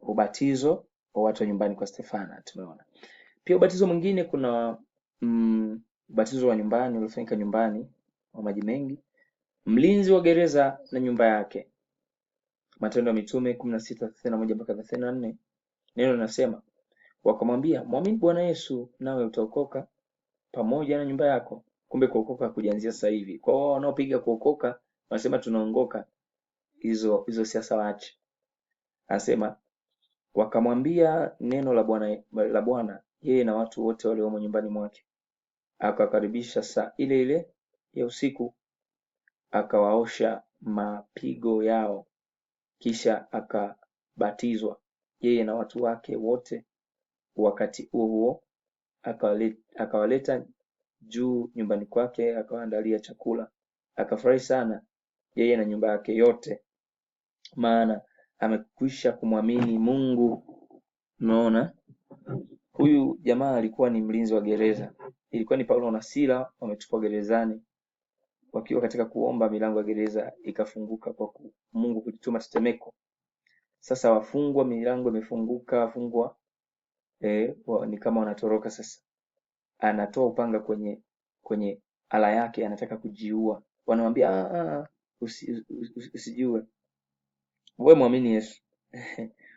ubatizo wa watu wa nyumbani kwa Stefana tumeona. Pia ubatizo mwingine kuna ubatizo wa nyumbani uliofanyika nyumbani wa maji mengi. Mlinzi wa gereza na nyumba yake. Matendo ya Mitume 16:31 mpaka 34. Neno linasema wakamwambia, "Mwamini Bwana Yesu nawe utaokoka pamoja na nyumba yako." Kumbe kuokoka kujianzia sasa hivi. Kwa wao wanaopiga kuokoka wanasema tunaongoka, hizo siasa waache. Anasema wakamwambia neno la Bwana yeye na watu wote waliomo nyumbani mwake. Akawakaribisha saa ile ile ya usiku, akawaosha mapigo yao, kisha akabatizwa yeye na watu wake wote. Wakati huo akawaleta juu nyumbani kwake, akawaandalia chakula. Akafurahi sana yeye na nyumba yake yote, maana amekwisha kumwamini Mungu. Unaona, huyu jamaa alikuwa ni mlinzi wa gereza. Ilikuwa ni Paulo na Sila wametupwa gerezani, wakiwa katika kuomba, milango ya gereza ikafunguka kwa Mungu kujituma tetemeko. Sasa wafungwa, milango imefunguka, wafungwa ni kama wanatoroka. Sasa anatoa upanga kwenye ala yake, anataka kujiua. Wanamwambia usijue, wewe muamini Yesu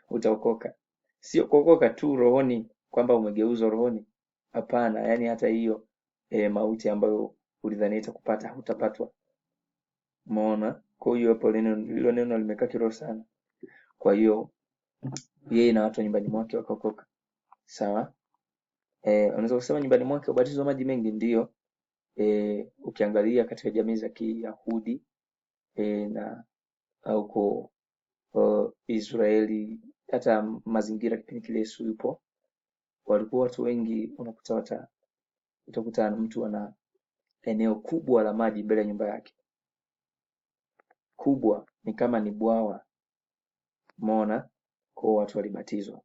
utaokoka. Sio kuokoka tu rohoni kwamba umegeuzwa rohoni, hapana. Yani hata hiyo mauti ambayo ulidhani itakupata hutapatwa. Umeona? Kwa hiyo hapo hilo neno limekaa kiroho sana. Kwa hiyo yeye na watu nyumbani mwake wakaokoka. Sawa? Unaweza kusema nyumbani mwake ubatizo wa maji mengi, ndio. Ukiangalia katika jamii za Kiyahudi na huko Israeli, hata mazingira kipindi kile Yesu yupo, walikuwa watu wengi. Utakuta mtu ana eneo kubwa la maji mbele ya nyumba yake, kubwa ni kama ni bwawa. Umeona? Kwa watu walibatizwa.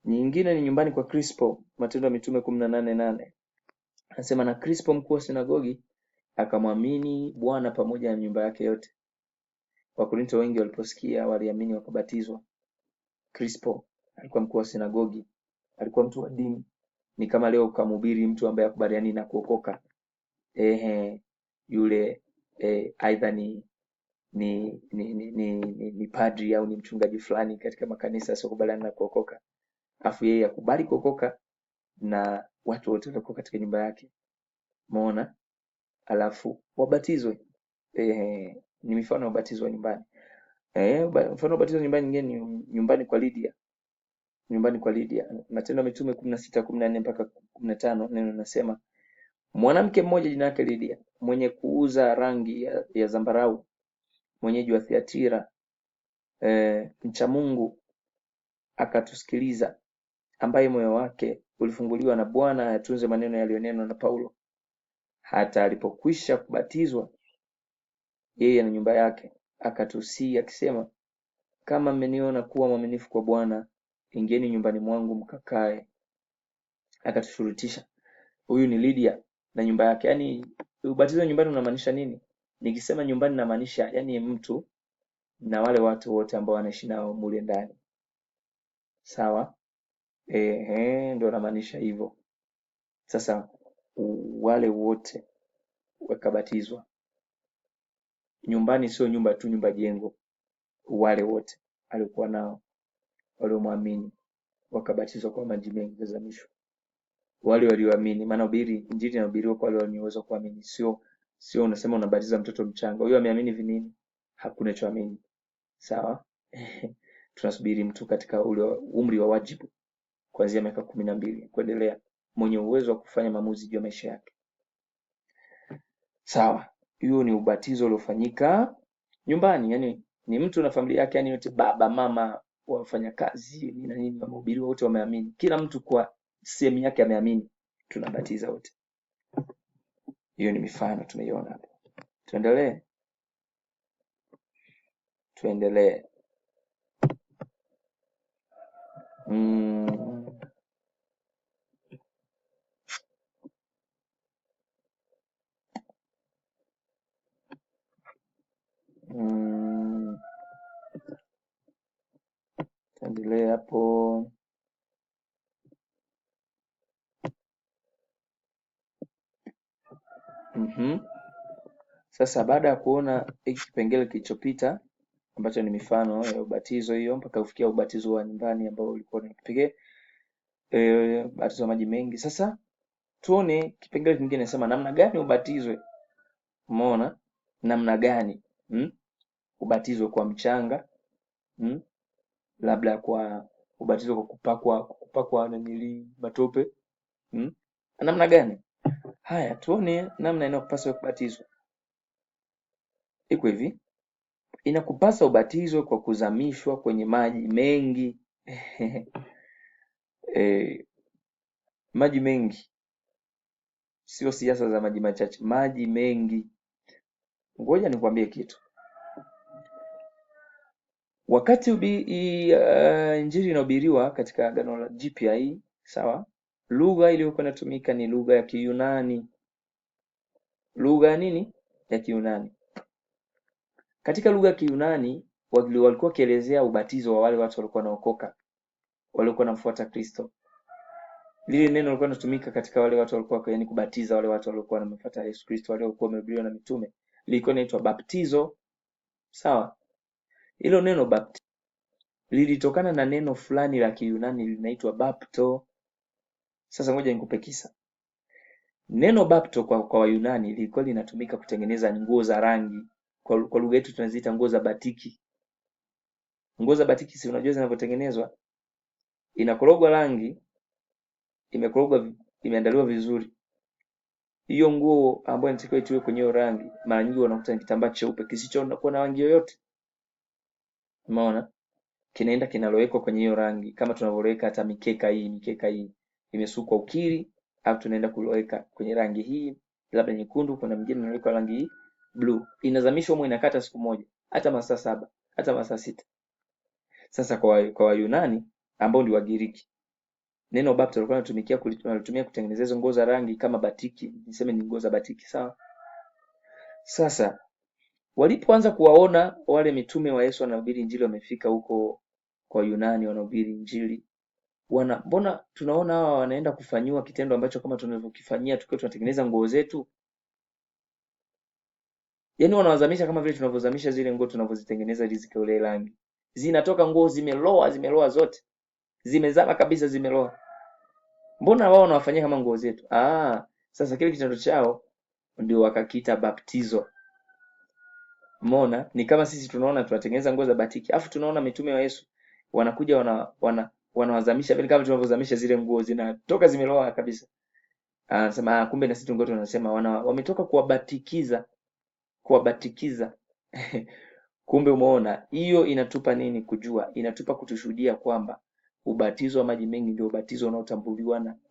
Nyingine ni nyumbani kwa Crispo, Matendo ya Mitume 18:8. Anasema na Crispo mkuu wa sinagogi akamwamini Bwana pamoja na nyumba yake yote. Wakorinto wengi waliposikia waliamini wakabatizwa. Crispo alikuwa mkuu wa sinagogi, alikuwa mtu wa dini. Ni kama leo ukamhubiri mtu ambaye hakubaliani na kuokoka, yule aidha ni padri au ni mchungaji fulani katika makanisa yasiyokubaliana na kuokoka, afu yeye akubali kuokoka na watu wote walikuwa katika nyumba yake. Umeona? Alafu wabatizwe. Ni mifano ya ubatizo wa nyumbani. Mfano ubatizo nyumbani nyingine ni nyumbani kwa Lydia. Nyumbani kwa Lydia. Matendo ya Mitume 16:14 mpaka 15, neno linasema mwanamke mmoja jina lake Lydia, mwenye kuuza rangi ya zambarau, mwenyeji wa Thiatira, mcha Mungu, akatusikiliza, ambaye moyo wake ulifunguliwa na Bwana ayatunze maneno yaliyonenwa na Paulo. Hata alipokwisha kubatizwa yeye na nyumba yake, akatusii akisema, kama mmeniona kuwa mwaminifu kwa Bwana, ingieni nyumbani mwangu mkakae. Akatushurutisha. Huyu ni Lydia na nyumba yake. Yani ubatizo nyumbani unamaanisha nini? Nikisema nyumbani namaanisha yani mtu na wale watu wote ambao wanaishi nao mule ndani. Sawa? Ndio namaanisha hivyo. Sasa wale wote wakabatizwa. Nyumbani sio nyumba tu, nyumba jengo. Wale wote alikuwa nao waliomwamini wakabatizwa kwa maji mengi kuzamishwa. Wale walioamini, maana injili inahubiriwa kwa wale walioweza kuamini. Sio unasema unabatiza mtoto mchanga. Huyo ameamini vinini? Hakuna choamini. Sawa? Tunasubiri mtu katika ule umri wa wajibu kuanzia miaka 12 kuendelea, mwenye uwezo wa kufanya maamuzi juu ya maisha yake. Sawa? Hiyo ni ubatizo uliofanyika nyumbani, yani ni mtu na familia yake, yani yote, baba, mama, wafanyakazi na nini, wamehubiri wote wameamini. Kila mtu kwa sehemu yake ameamini. Tunabatiza wote. Hiyo ni mifano tumeiona hapo. Tuendelee. tuendelee hapo. Sasa baada ya kuona hiki kipengele kilichopita ambacho ni mifano ya ubatizo hiyo mpaka kufikia ubatizo wa nyumbani ambao ulikuwa ni kipekee, ubatizo wa maji mengi. Sasa tuone kipengele kingine, nasema namna gani ubatizwe. Umeona namna gani ubatizwe kwa mchanga, labda kwa ubatizo kwa kupakwa nanili matope, namna gani? Haya, tuone namna inayokupasa kubatizwa. Iko hivi, inakupasa ubatizwe kwa kuzamishwa kwenye maji mengi. Maji mengi, sio siasa za maji machache, maji mengi. Ngoja nikwambie kitu. Wakati injili inahubiriwa katika Agano la Jipya hii, sawa, lugha iliyokuwa inatumika ni lugha ya Kiyunani. Lugha nini? Ya Kiyunani. Katika lugha ya Kiyunani walikuwa wakielezea ubatizo wa wale watu walikuwa wanaokoka, walikuwa wanamfuata Kristo. Lile neno lilikuwa linatumika katika wale watu walikuwa yaani kubatiza wale watu walikuwa wanamfuata Yesu Kristo, waliokuwa wamehubiriwa na mitume, lilikuwa linaitwa baptizo. Sawa? Hilo neno baptizo lilitokana na neno fulani la Kiyunani linaitwa bapto. Sasa ngoja nikupe kisa. Neno bapto kwa Wayunani lilikuwa linatumika kutengeneza nguo za rangi. Kwa lugha yetu tunaziita nguo za batiki. Nguo za batiki si unajua zinavyotengenezwa? Inakorogwa rangi, imekorogwa, imeandaliwa vizuri. Hiyo nguo ambayo inatakiwa itiwe kwenye hiyo rangi, mara nyingi unakuta ni kitambaa cheupe kisichokuwa na rangi yoyote. Umeona? Kinaenda kinalowekwa kwenye hiyo rangi, kama tunavyoweka hata mikeka hii imesukwa ukiri, au tunaenda kuloweka kwenye rangi hii labda nyekundu, kuna mwingine anaweka rangi hii blue. Inazamishwa huko, inakata siku moja, hata masaa 7, hata masaa 6. Sasa kwa Wayunani ambao ni Wagiriki, neno bapto walikuwa wanatumia kutengeneza nguo za rangi kama batiki, niseme ni nguo za batiki, sawa? Sasa walipoanza kuwaona wale mitume wa Yesu wanahubiri injili, wamefika huko kwa Yunani wanahubiri injili, mbona tunaona hawa wanaenda kufanyiwa kitendo ambacho kama tunavyokifanyia tukiwa tunatengeneza nguo zetu? Yaani wanawazamisha kama vile tunavyozamisha zile nguo tunavyozitengeneza ili zikaolee rangi. Zinatoka nguo zimeloa zote. Zimezama kabisa, zimeloa. Mbona wao wanawafanyia kama nguo zetu? Sasa kile kitendo chao ndio wakakita baptizo. Umeona? Ni kama sisi tunaona tunatengeneza nguo za batiki, afu tunaona mitume wa Yesu wanakuja wanawazamisha vile kama tunavyozamisha zile nguo, zinatoka zimeloa kabisa. Anasema kumbe na sisi tungoto tunasema wametoka kuwabatikiza. Kumbe umeona, hiyo inatupa nini? Kujua, inatupa kutushuhudia kwamba ubatizo wa maji mengi ndio ubatizo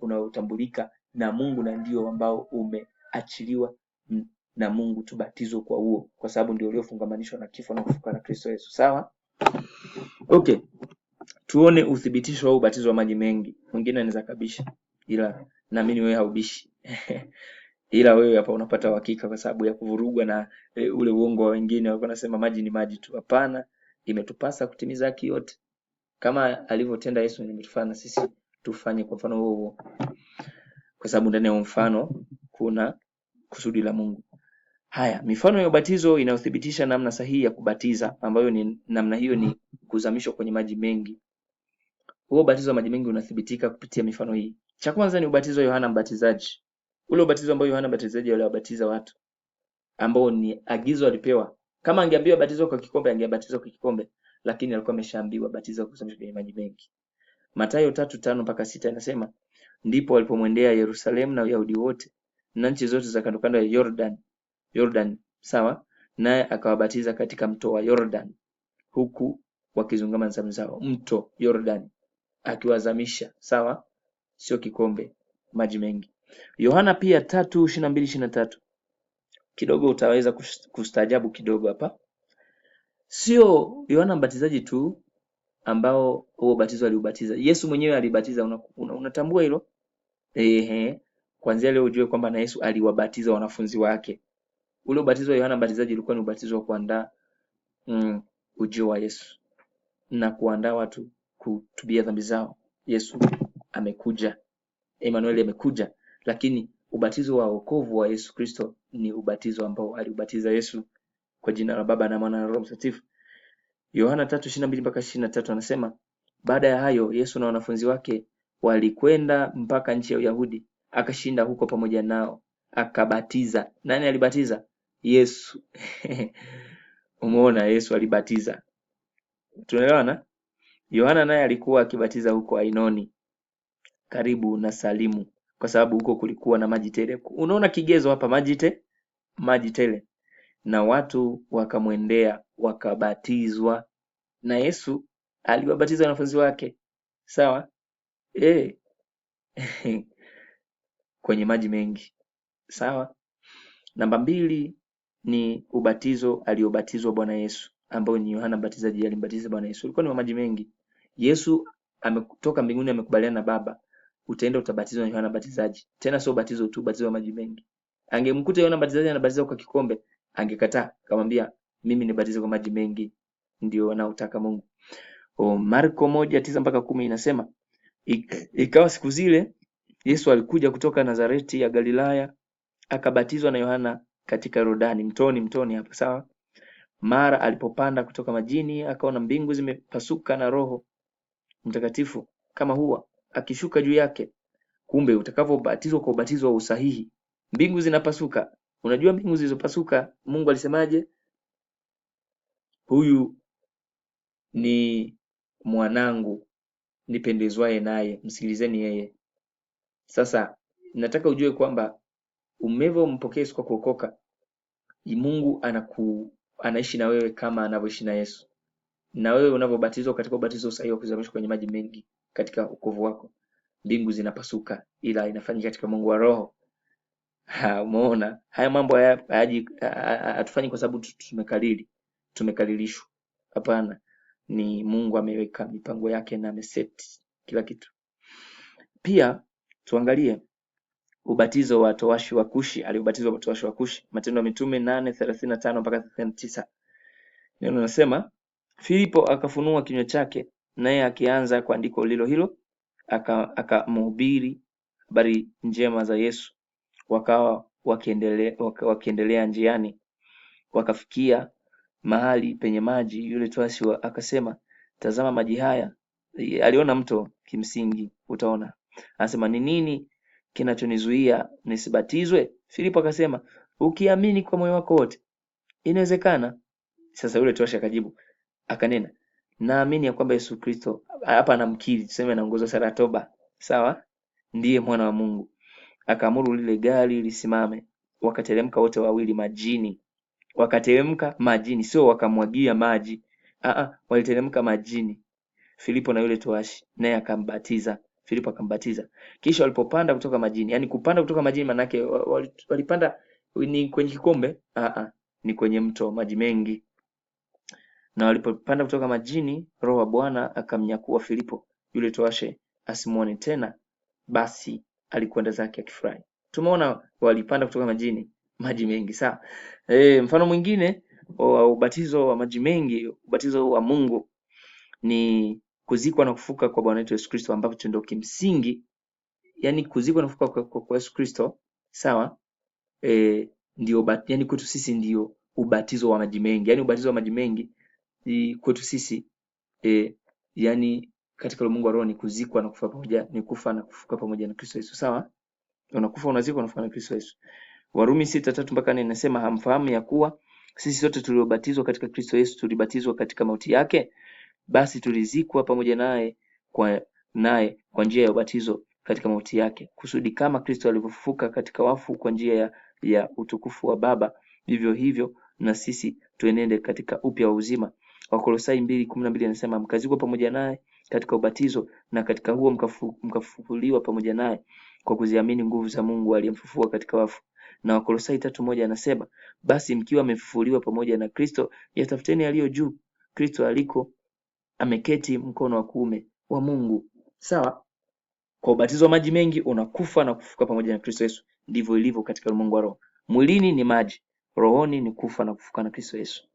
unaotambulika na Mungu, na ndio ambao umeachiliwa na Mungu tubatizwe kwa huo, kwa sababu ndio uliofungamanishwa na kifo na kufufuka na Kristo Yesu. Sawa? Okay. Tuone uthibitisho wa ubatizo wa maji mengi. Mwingine anaweza kabisha, ila naamini wewe haubishi. Ila wewe hapa unapata uhakika kwa sababu ya kuvurugwa na ule uongo wa wengine walikuwa nasema maji ni maji tu. Hapana, imetupasa kutimiza haki yote kama alivyotenda Yesu, imetufanya na sisi tufanye kwa mfano huo, kwa sababu ndani ya mfano kuna kusudi la Mungu. Haya, mifano ya ubatizo inayothibitisha namna sahihi ya kubatiza, ambayo ni namna hiyo ni kuzamishwa kwenye maji mengi. Huo ubatizo wa maji mengi unathibitika kupitia mifano hii. Cha kwanza ni ubatizo wa Yohana Mbatizaji. Ule ubatizo ambao Yohana Mbatizaji aliwabatiza watu, ambao ni agizo alipewa. Kama angeambiwa batizo kwa kikombe, angebatizwa kwa kikombe, lakini alikuwa ameshaambiwa batizo kuzamishwa kwenye maji mengi. Mathayo 3:5-6 inasema, ndipo walipomwendea Yerusalemu na Wayahudi wote na nchi zote za kando kando ya Jordan, sawa? Naye akawabatiza katika mto wa Jordan, huku wakizungama dhambi zao. Mto Jordan akiwazamisha, sawa? Sio kikombe, maji mengi. Yohana pia 3:22-23. Kidogo utaweza kustaajabu kidogo hapa. Sio Yohana Mbatizaji tu ambao huo batizo aliubatiza. Yesu mwenyewe alibatiza, unatambua hilo? Kwanza leo ujue kwamba na Yesu aliwabatiza wanafunzi wake. Ule ubatizo wa Yohana Mbatizaji ulikuwa ni ubatizo wa kuandaa ujio wa Yesu na kuandaa watu kutubia dhambi zao. Yesu amekuja, Emmanuel amekuja, lakini ubatizo wa wokovu wa Yesu Kristo ni ubatizo ambao aliubatiza Yesu kwa jina la Baba na Mwana na Roho Mtakatifu. Yohana 3:22 mpaka 23 anasema, baada ya hayo Yesu na wanafunzi wake walikwenda mpaka nchi ya Uyahudi, akashinda huko pamoja nao, akabatiza. Nani alibatiza? Yesu. Umeona, Yesu alibatiza. Tunaelewana? Yohana naye alikuwa akibatiza huko Ainoni karibu na Salimu, kwa sababu huko kulikuwa na maji tele. Unaona kigezo hapa, maji tele, na watu wakamwendea wakabatizwa, na Yesu aliwabatiza wanafunzi wake, sawa, kwenye maji mengi, sawa. Namba 2 ni ubatizo aliobatizwa Bwana Yesu, ambao ni Yohana Mbatizaji alimbatiza Bwana Yesu, ulikuwa ni wa maji mengi. Yesu ametoka mbinguni, amekubaliana na Baba, utaenda utabatizwa na Yohana Mbatizaji. Tena sio ubatizo tu, ubatizo wa maji mengi. Angemkuta Yohana Mbatizaji anabatiza kwa kikombe, angekataa, akamwambia mimi nibatize kwa maji mengi, ndio anaotaka Mungu. Marko 1:9 mpaka 10 inasema, ikawa siku zile Yesu alikuja kutoka Nazareti ya Galilaya, akabatizwa na Yohana katika Yordani, mtoni hapa, sawa. Mara alipopanda kutoka majini, akaona mbingu zimepasuka na Roho Mtakatifu kama hua akishuka juu yake. Kumbe utakavyobatizwa kwa ubatizo wa usahihi, mbingu zinapasuka. Unajua mbingu zilizopasuka, Mungu alisemaje? Huyu ni mwanangu nipendezwaye naye, msikilizeni yeye. Sasa nataka ujue kwamba umevyompokea Yesu kwa kuokoka, Mungu anaishi na wewe kama anavyoishi na Yesu. Na wewe unavyobatizwa katika ubatizo sahihi wa kuzamishwa kwenye maji mengi katika wokovu wako, mbingu zinapasuka, ila inafanyika katika Mungu wa Roho. Umeona? Haya mambo hatufanyi kwa sababu tumekalilishwa. Hapana, ni Mungu ameweka mipango yake na ameset kila kitu. Pia tuangalie ubatizo wa towashi wa Kushi. Aliubatizwa towashi wa Kushi, Matendo ya Mitume 8:35 mpaka 39. Neno nasema, Filipo akafunua kinywa chake, naye akianza kwa andiko lilo hilo akamhubiri habari njema za Yesu. Wakawa wakiendelea njiani, wakafikia mahali penye maji. Yule towashi akasema, tazama maji haya. Aliona mto kimsingi, utaona. Anasema, ni nini kinachonizuia nisibatizwe? Filipo akasema, ukiamini kwa moyo wako wote inawezekana. Sasa yule towashi akajibu akanena, naamini ya kwamba Yesu Kristo, hapa anamkiri, tuseme anaongoza sala toba, sawa, ndiye mwana wa Mungu. Akaamuru lile gari lisimame, wakateremka wote wawili majini. Wakateremka majini, sio wakamwagia maji, waliteremka majini, Filipo na yule towashi, naye akambatiza. Filipo akambatiza. Kisha walipopanda kutoka majini, yani kupanda kutoka majini manake walipanda ni kwenye kikombe, ni kwenye mto, maji mengi. Na walipopanda kutoka majini, Roho wa Bwana akamnyakua Filipo, yule towashi asimuone tena, basi alikwenda zake akifurahi. Tumeona walipanda kutoka majini, maji mengi, sawa. Mfano mwingine wa ubatizo wa maji mengi, ubatizo wa Mungu, ni kuzikwa na kufuka kwa Bwana wetu Yesu Kristo, ambapo ndio kimsingi, yani kuzikwa na kufuka kwa Yesu Kristo, sawa. Ndio yani kwetu sisi ndio ubatizo wa maji mengi. Yani ubatizo wa maji mengi kwetu sisi yani katika ulimwengu wa roho ni kuzikwa na kufa pamoja, ni kufa na kufuka pamoja na Kristo Yesu, sawa. Unakufa, unazikwa, unafuka na Kristo Yesu. Warumi 6:3 mpaka 4 inasema, hamfahamu ya kuwa sisi sote tuliobatizwa katika Kristo Yesu tulibatizwa katika mauti yake? Basi tulizikwa pamoja naye kwa njia ya ubatizo katika mauti yake, kusudi kama Kristo alivyofufuka katika wafu kwa njia ya utukufu wa Baba, vivyo hivyo na sisi tuenende katika upya wa uzima. Wakolosai 2:12 inasema, mkazikwa pamoja naye katika ubatizo, na katika huo mkafufuliwa pamoja naye kwa kuziamini nguvu za Mungu aliyemfufua katika wafu. Na Wakolosai 3:1 anasema, basi mkiwa mmefufuliwa pamoja na Kristo, yatafuteni yaliyo juu, Kristo aliko ameketi mkono wa kuume wa Mungu, sawa. Kwa ubatizo wa maji mengi unakufa na kufuka pamoja na Kristo Yesu. Ndivyo ilivyo katika ulimwengu wa roho. Mwilini ni maji, rohoni ni kufa na kufuka na Kristo Yesu.